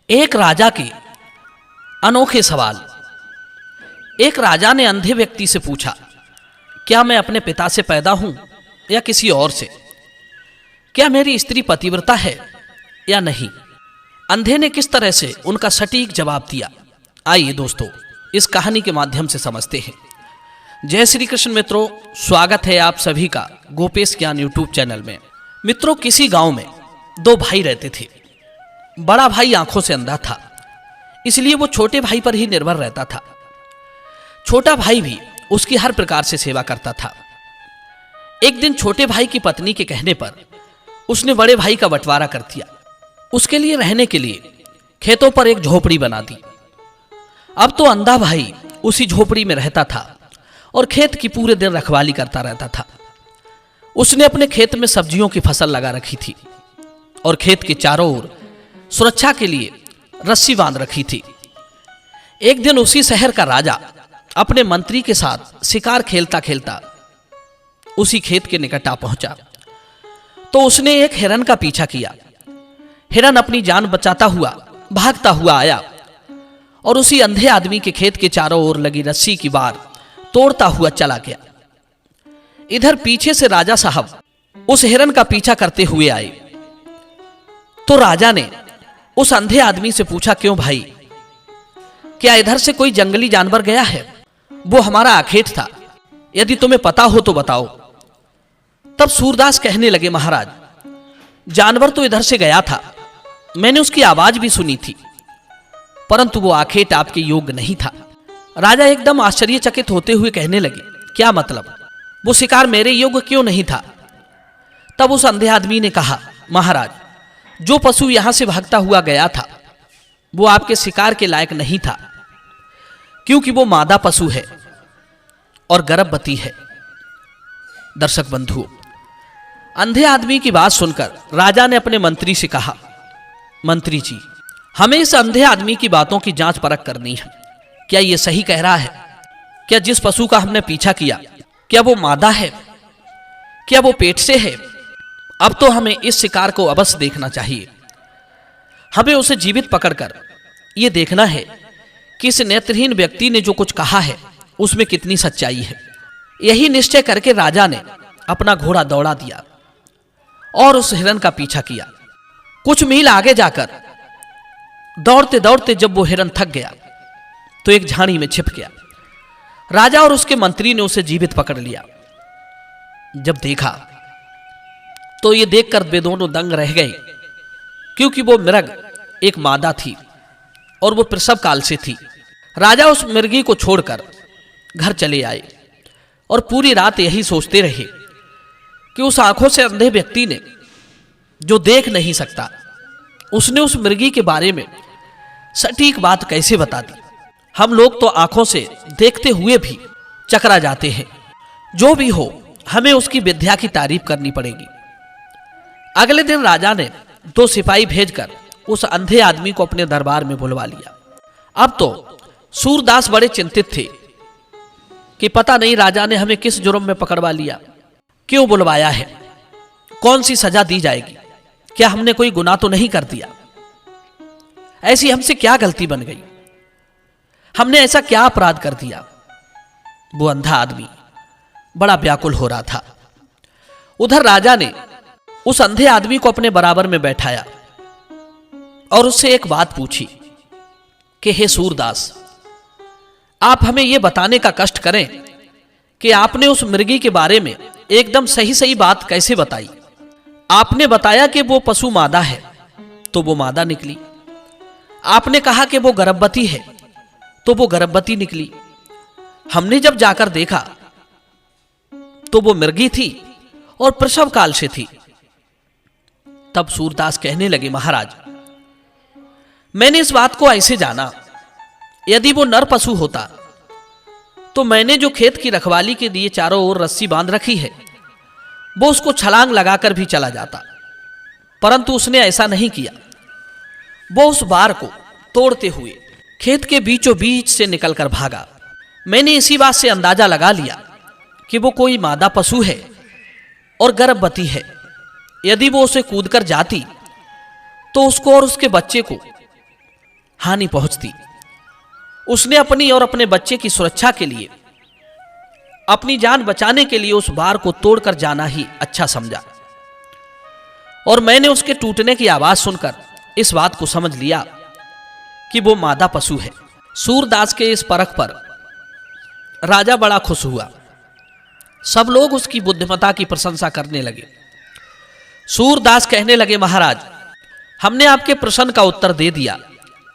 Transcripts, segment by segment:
एक राजा के अनोखे सवाल। एक राजा ने अंधे व्यक्ति से पूछा, क्या मैं अपने पिता से पैदा हूं या किसी और से? क्या मेरी स्त्री पतिव्रता है या नहीं? अंधे ने किस तरह से उनका सटीक जवाब दिया, आइए दोस्तों इस कहानी के माध्यम से समझते हैं। जय श्री कृष्ण मित्रों, स्वागत है आप सभी का गोपेश ज्ञान यूट्यूब चैनल में। मित्रों, किसी गांव में दो भाई रहते थे। बड़ा भाई आंखों से अंधा था, इसलिए वो छोटे भाई पर ही निर्भर रहता था। छोटा भाई भी उसकी हर प्रकार से सेवा करता था। एक दिन छोटे भाई की पत्नी के कहने पर उसने बड़े भाई का बंटवारा कर दिया। उसके लिए रहने के लिए खेतों पर एक झोपड़ी बना दी। अब तो अंधा भाई उसी झोपड़ी में रहता था और खेत की पूरे दिन रखवाली करता रहता था। उसने अपने खेत में सब्जियों की फसल लगा रखी थी और खेत के चारों ओर सुरक्षा के लिए रस्सी बांध रखी थी। एक दिन उसी शहर का राजा अपने मंत्री के साथ शिकार खेलता खेलता उसी खेत के निकट आ पहुंचा तो उसने एक हिरन का पीछा किया। हिरन अपनी जान बचाता हुआ भागता हुआ आया और उसी अंधे आदमी के खेत के चारों ओर लगी रस्सी की बार तोड़ता हुआ चला गया। इधर पीछे से राजा साहब उस हिरन का पीछा करते हुए आए तो राजा ने उस अंधे आदमी से पूछा, क्यों भाई, क्या इधर से कोई जंगली जानवर गया है? वो हमारा आखेट था, यदि तुम्हें पता हो तो बताओ। तब सूरदास कहने लगे, महाराज, जानवर तो इधर से गया था, मैंने उसकी आवाज भी सुनी थी, परंतु वो आखेट आपके योग्य नहीं था। राजा एकदम आश्चर्यचकित होते हुए कहने लगे, क्या मतलब? वो शिकार मेरे योग्य क्यों नहीं था? तब उस अंधे आदमी ने कहा, महाराज, जो पशु यहां से भागता हुआ गया था वो आपके शिकार के लायक नहीं था, क्योंकि वो मादा पशु है और गर्भवती है। दर्शक बंधुओं, अंधे आदमी की बात सुनकर राजा ने अपने मंत्री से कहा, मंत्री जी, हमें इस अंधे आदमी की बातों की जांच परख करनी है। क्या ये सही कह रहा है? क्या जिस पशु का हमने पीछा किया, क्या वो मादा है? क्या वो पेट से है? अब तो हमें इस शिकार को अवश्य देखना चाहिए। हमें उसे जीवित पकड़कर यह देखना है कि इस नेत्रहीन व्यक्ति ने जो कुछ कहा है उसमें कितनी सच्चाई है। यही निश्चय करके राजा ने अपना घोड़ा दौड़ा दिया और उस हिरन का पीछा किया। कुछ मील आगे जाकर दौड़ते दौड़ते जब वो हिरन थक गया तो एक झाड़ी में छिप गया। राजा और उसके मंत्री ने उसे जीवित पकड़ लिया। जब देखा तो ये देखकर वे दोनों दंग रह गए, क्योंकि वो मृग एक मादा थी और वो प्रसव काल से थी। राजा उस मृगी को छोड़कर घर चले आए और पूरी रात यही सोचते रहे कि उस आंखों से अंधे व्यक्ति ने जो देख नहीं सकता, उसने उस मृगी के बारे में सटीक बात कैसे बता दी। हम लोग तो आंखों से देखते हुए भी चकरा जाते हैं। जो भी हो, हमें उसकी विद्या की तारीफ करनी पड़ेगी। अगले दिन राजा ने 2 सिपाही भेजकर उस अंधे आदमी को अपने दरबार में बुलवा लिया। अब तो सूरदास बड़े चिंतित थे कि पता नहीं राजा ने हमें किस जुर्म में पकड़वा लिया, क्यों बुलवाया है, कौन सी सजा दी जाएगी, क्या हमने कोई गुनाह तो नहीं कर दिया? ऐसी हमसे क्या गलती बन गई? हमने ऐसा क्या अपराध कर दिया? वो अंधा आदमी बड़ा व्याकुल हो रहा था। उधर राजा ने उस अंधे आदमी को अपने बराबर में बैठाया और उससे एक बात पूछी कि हे सूरदास, आप हमें यह बताने का कष्ट करें कि आपने उस मृगी के बारे में एकदम सही सही बात कैसे बताई। आपने बताया कि वो पशु मादा है तो वो मादा निकली। आपने कहा कि वो गर्भवती है तो वो गर्भवती निकली। हमने जब जाकर देखा तो वो मृगी थी और प्रसव काल से थी। तब सूरदास कहने लगे, महाराज, मैंने इस बात को ऐसे जाना, यदि वो नर पशु होता तो मैंने जो खेत की रखवाली के लिए चारों ओर रस्सी बांध रखी है वो उसको छलांग लगाकर भी चला जाता, परंतु उसने ऐसा नहीं किया। वो उस बार को तोड़ते हुए खेत के बीचों बीच से निकलकर भागा। मैंने इसी बात से अंदाजा लगा लिया कि वो कोई मादा पशु है और गर्भवती है। यदि वो उसे कूदकर जाती तो उसको और उसके बच्चे को हानि पहुंचती। उसने अपनी और अपने बच्चे की सुरक्षा के लिए, अपनी जान बचाने के लिए उस बार को तोड़कर जाना ही अच्छा समझा। और मैंने उसके टूटने की आवाज सुनकर इस बात को समझ लिया कि वो मादा पशु है। सूरदास के इस परख पर राजा बड़ा खुश हुआ। सब लोग उसकी बुद्धिमत्ता की प्रशंसा करने लगे। सूरदास कहने लगे, महाराज, हमने आपके प्रश्न का उत्तर दे दिया,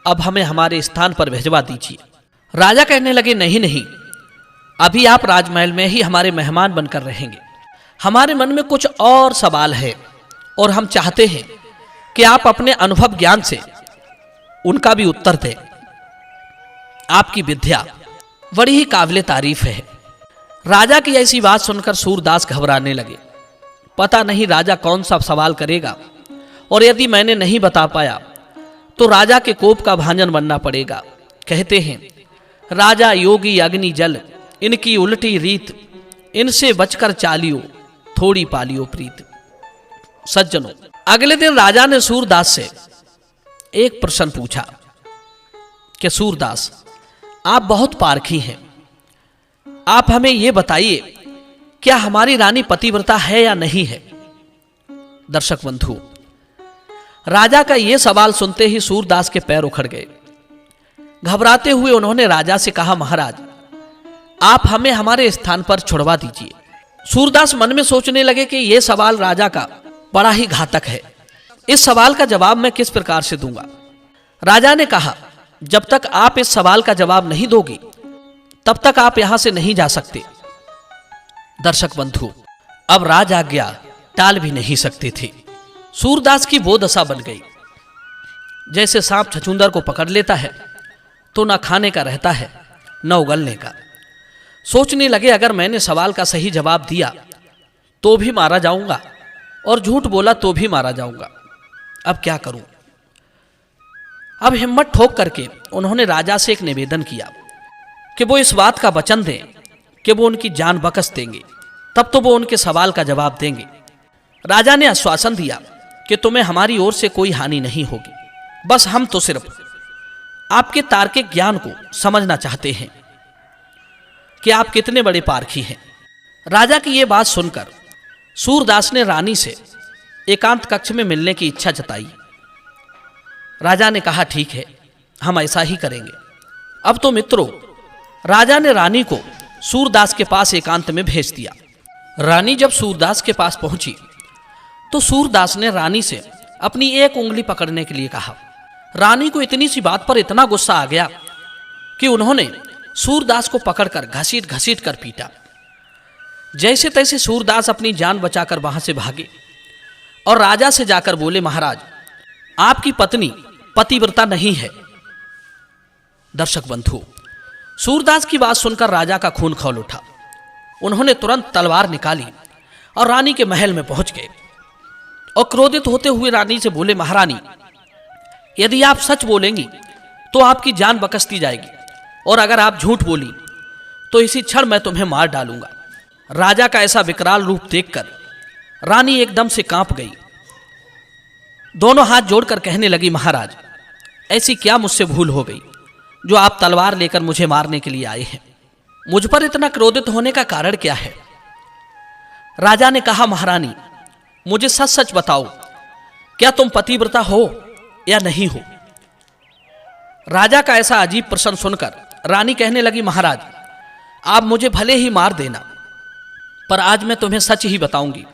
अब हमें हमारे स्थान पर भिजवा दीजिए। राजा कहने लगे, नहीं नहीं, अभी आप राजमहल में ही हमारे मेहमान बनकर रहेंगे। हमारे मन में कुछ और सवाल है और हम चाहते हैं कि आप अपने अनुभव ज्ञान से उनका भी उत्तर दें। आपकी विद्या बड़ी ही काबिले तारीफ है। राजा की ऐसी बात सुनकर सूरदास घबराने लगे। पता नहीं राजा कौन सा सवाल करेगा, और यदि मैंने नहीं बता पाया तो राजा के कोप का भाजन बनना पड़ेगा। कहते हैं, राजा योगी अग्नि जल, इनकी उल्टी रीत, इनसे बचकर चालियो, थोड़ी पालियो प्रीत। सज्जनों, अगले दिन राजा ने सूरदास से एक प्रश्न पूछा कि सूरदास, आप बहुत पारखी हैं, आप हमें यह बताइए, क्या हमारी रानी पतिव्रता है या नहीं है? दर्शक बंधु, राजा का यह सवाल सुनते ही सूरदास के पैर उखड़ गए। घबराते हुए उन्होंने राजा से कहा, महाराज, आप हमें हमारे स्थान पर छुड़वा दीजिए। सूरदास मन में सोचने लगे कि यह सवाल राजा का बड़ा ही घातक है। इस सवाल का जवाब मैं किस प्रकार से दूंगा? राजा ने कहा, जब तक आप इस सवाल का जवाब नहीं दोगे तब तक आप यहां से नहीं जा सकते। दर्शक बंधु, अब राज आज्ञा टाल भी नहीं सकते थे। सूरदास की वो दशा बन गई जैसे सांप छछूंदर को पकड़ लेता है तो ना खाने का रहता है न उगलने का। सोचने लगे, अगर मैंने सवाल का सही जवाब दिया तो भी मारा जाऊंगा और झूठ बोला तो भी मारा जाऊंगा। अब क्या करूं? अब हिम्मत ठोक करके उन्होंने राजा से एक निवेदन किया कि वो इस बात का वचन दें कि वो उनकी जान बकस देंगे, तब तो वो उनके सवाल का जवाब देंगे। राजा ने आश्वासन दिया कि तुम्हें हमारी ओर से कोई हानि नहीं होगी, बस हम तो सिर्फ आपके तार्किक ज्ञान को समझना चाहते हैं कि आप कितने बड़े पारखी हैं। राजा की यह बात सुनकर सूरदास ने रानी से एकांत कक्ष में मिलने की इच्छा जताई। राजा ने कहा, ठीक है, हम ऐसा ही करेंगे। अब तो मित्रों, राजा ने रानी को सूरदास के पास एकांत में भेज दिया। रानी जब सूरदास के पास पहुंची तो सूरदास ने रानी से अपनी एक उंगली पकड़ने के लिए कहा। रानी को इतनी सी बात पर इतना गुस्सा आ गया कि उन्होंने सूरदास को पकड़कर घसीट घसीट कर पीटा। जैसे तैसे सूरदास अपनी जान बचाकर वहां से भागे और राजा से जाकर बोले, महाराज, आपकी पत्नी पतिव्रता नहीं है। दर्शक बंधु, सूरदास की बात सुनकर राजा का खून खौल उठा। उन्होंने तुरंत तलवार निकाली और रानी के महल में पहुंच गए और क्रोधित होते हुए रानी से बोले, महारानी, यदि आप सच बोलेंगी तो आपकी जान बकस दी जाएगी, और अगर आप झूठ बोली तो इसी क्षण मैं तुम्हें मार डालूंगा। राजा का ऐसा विकराल रूप देखकर रानी एकदम से कांप गई। दोनों हाथ जोड़कर कहने लगी, महाराज, ऐसी क्या मुझसे भूल हो गई जो आप तलवार लेकर मुझे मारने के लिए आए हैं? मुझ पर इतना क्रोधित होने का कारण क्या है? राजा ने कहा, महारानी, मुझे सच सच बताओ, क्या तुम पतिव्रता हो या नहीं हो? राजा का ऐसा अजीब प्रश्न सुनकर रानी कहने लगी, महाराज, आप मुझे भले ही मार देना, पर आज मैं तुम्हें सच ही बताऊंगी,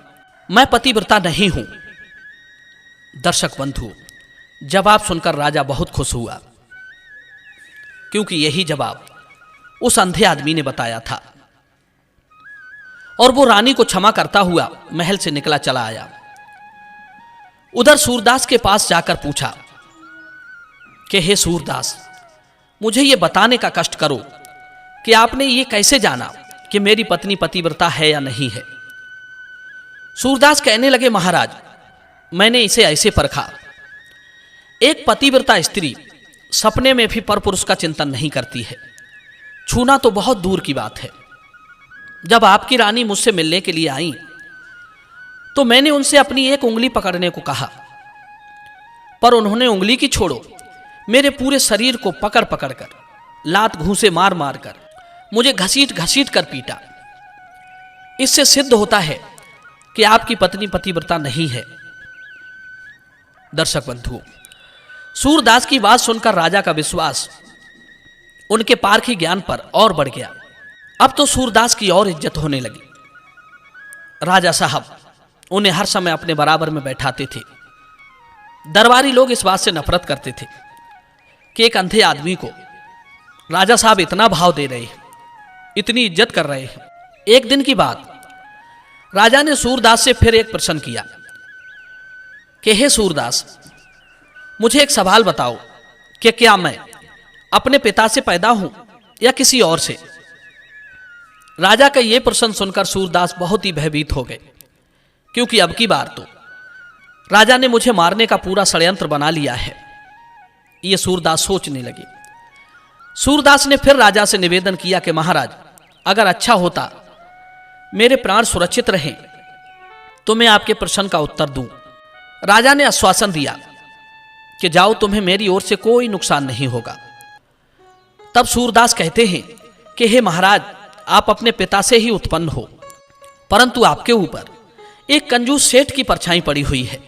मैं पतिव्रता नहीं हूं। दर्शक बंधु, जवाब सुनकर राजा बहुत खुश हुआ, क्योंकि यही जवाब उस अंधे आदमी ने बताया था। और वो रानी को क्षमा करता हुआ महल से निकला चला आया। उधर सूरदास के पास जाकर पूछा कि हे सूरदास, मुझे ये बताने का कष्ट करो कि आपने ये कैसे जाना कि मेरी पत्नी पतिव्रता है या नहीं है? सूरदास कहने लगे, महाराज, मैंने इसे ऐसे परखा, एक पतिव्रता स्त्री सपने में भी परपुरुष का चिंतन नहीं करती है, छूना तो बहुत दूर की बात है। जब आपकी रानी मुझसे मिलने के लिए आई तो मैंने उनसे अपनी एक उंगली पकड़ने को कहा, पर उन्होंने उंगली की छोड़ो मेरे पूरे शरीर को पकड़ पकड़ कर, लात घूंसे मार मार कर, मुझे घसीट घसीट कर पीटा। इससे सिद्ध होता है कि आपकी पत्नी पतिव्रता नहीं है। दर्शक बंधुओं, सूरदास की बात सुनकर राजा का विश्वास उनके पारखी ज्ञान पर और बढ़ गया। अब तो सूरदास की और इज्जत होने लगी। राजा साहब उन्हें हर समय अपने बराबर में बैठाते थे। दरबारी लोग इस बात से नफरत करते थे कि एक अंधे आदमी को राजा साहब इतना भाव दे रहे हैं, इतनी इज्जत कर रहे हैं। एक दिन की बात, राजा ने सूरदास से फिर एक प्रश्न किया कि हे सूरदास, मुझे एक सवाल बताओ कि क्या मैं अपने पिता से पैदा हूं या किसी और से? राजा का यह प्रश्न सुनकर सूरदास बहुत ही भयभीत हो गए, क्योंकि अब की बार तो राजा ने मुझे मारने का पूरा षड्यंत्र बना लिया है, ये सूरदास सोचने लगे। सूरदास ने फिर राजा से निवेदन किया कि महाराज, अगर अच्छा होता मेरे प्राण सुरक्षित रहें तो मैं आपके प्रश्न का उत्तर दूं। राजा ने आश्वासन दिया कि जाओ, तुम्हें मेरी ओर से कोई नुकसान नहीं होगा। तब सूरदास कहते हैं कि हे महाराज, आप अपने पिता से ही उत्पन्न हो, परंतु आपके ऊपर एक कंजूस सेठ की परछाई पड़ी हुई है।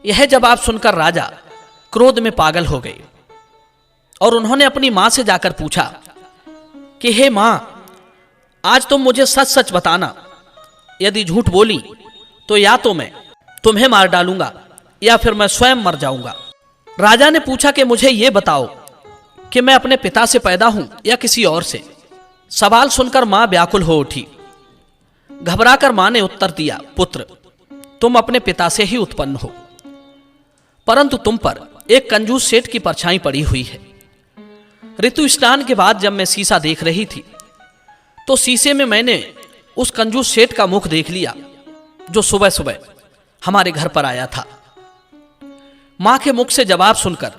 यह जवाब सुनकर राजा क्रोध में पागल हो गए और उन्होंने अपनी मां से जाकर पूछा कि हे मां, आज तुम मुझे सच सच बताना, यदि झूठ बोली तो या तो मैं तुम्हें मार डालूंगा या फिर मैं स्वयं मर जाऊंगा। राजा ने पूछा कि मुझे यह बताओ कि मैं अपने पिता से पैदा हूं या किसी और से? सवाल सुनकर मां व्याकुल हो उठी। घबराकर मां ने उत्तर दिया, पुत्र, तुम अपने पिता से ही उत्पन्न हो, परंतु तुम पर एक कंजूस सेठ की परछाई पड़ी हुई है। ऋतु स्नान के बाद जब मैं शीशा देख रही थी तो शीशे में मैंने उस कंजूस सेठ का मुख देख लिया जो सुबह सुबह हमारे घर पर आया था। मां के मुख से जवाब सुनकर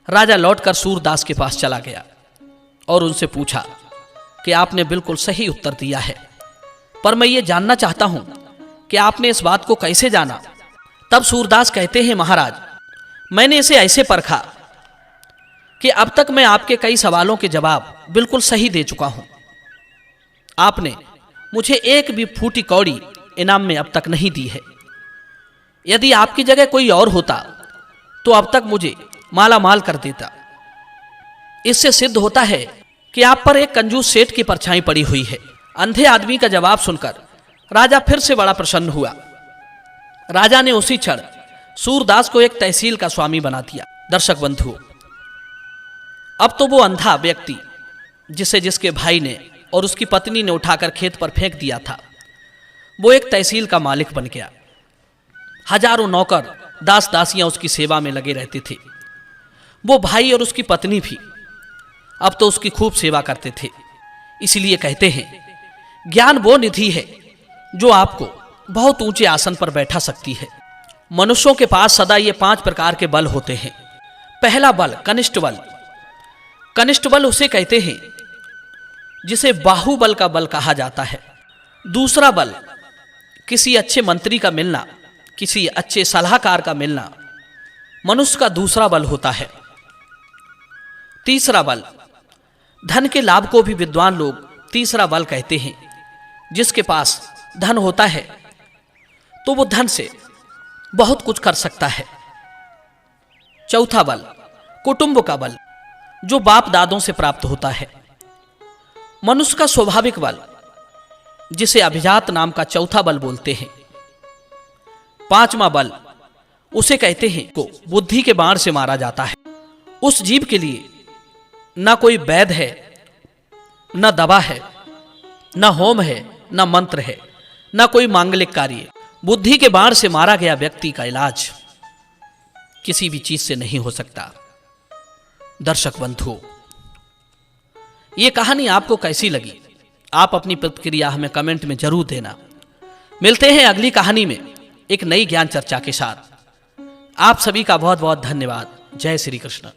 राजा लौटकर सूरदास के पास चला गया और उनसे पूछा कि आपने बिल्कुल सही उत्तर दिया है, पर मैं ये जानना चाहता हूं कि आपने इस बात को कैसे जाना? तब सूरदास कहते हैं, महाराज, मैंने इसे ऐसे परखा कि अब तक मैं आपके कई सवालों के जवाब बिल्कुल सही दे चुका हूं। आपने मुझे एक भी फूटी कौड़ी इनाम में अब तक नहीं दी है। यदि आपकी जगह कोई और होता तो अब तक मुझे माला माल कर देता। इससे सिद्ध होता है कि आप पर एक कंजूस सेठ की परछाई पड़ी हुई है। अंधे आदमी का जवाब सुनकर राजा फिर से बड़ा प्रसन्न हुआ। राजा ने उसी क्षण सूरदास को एक तहसील का स्वामी बना दिया। दर्शक बंधुओं, अब तो वो अंधा व्यक्ति जिसे जिसके भाई ने और उसकी पत्नी ने उठाकर खेत पर फेंक दिया था, वो एक तहसील का मालिक बन गया। हजारों नौकर दास दासियां उसकी सेवा में लगे रहते थे। वो भाई और उसकी पत्नी भी अब तो उसकी खूब सेवा करते थे। इसलिए कहते हैं, ज्ञान वो निधि है जो आपको बहुत ऊंचे आसन पर बैठा सकती है। मनुष्यों के पास सदा ये 5 प्रकार के बल होते हैं। पहला बल कनिष्ठ बल। कनिष्ठ बल उसे कहते हैं जिसे बाहुबल का बल कहा जाता है। दूसरा बल किसी अच्छे मंत्री का मिलना, किसी अच्छे सलाहकार का मिलना मनुष्य का दूसरा बल होता है। तीसरा बल, धन के लाभ को भी विद्वान लोग तीसरा बल कहते हैं। जिसके पास धन होता है तो वो धन से बहुत कुछ कर सकता है। चौथा बल कुटुंब का बल, जो बाप दादों से प्राप्त होता है। मनुष्य का स्वाभाविक बल, जिसे अभिजात नाम का चौथा बल बोलते हैं। पांचवा बल उसे कहते हैं को बुद्धि के बाण से मारा जाता है। उस जीव के लिए ना कोई वैद्य है, ना दवा है, ना होम है, ना मंत्र है, ना कोई मांगलिक कार्य। बुद्धि के बाण से मारा गया व्यक्ति का इलाज किसी भी चीज से नहीं हो सकता। दर्शक बंधुओं, यह कहानी आपको कैसी लगी? आप अपनी प्रतिक्रिया हमें कमेंट में जरूर देना। मिलते हैं अगली कहानी में एक नई ज्ञान चर्चा के साथ। आप सभी का बहुत बहुत धन्यवाद। जय श्री कृष्ण।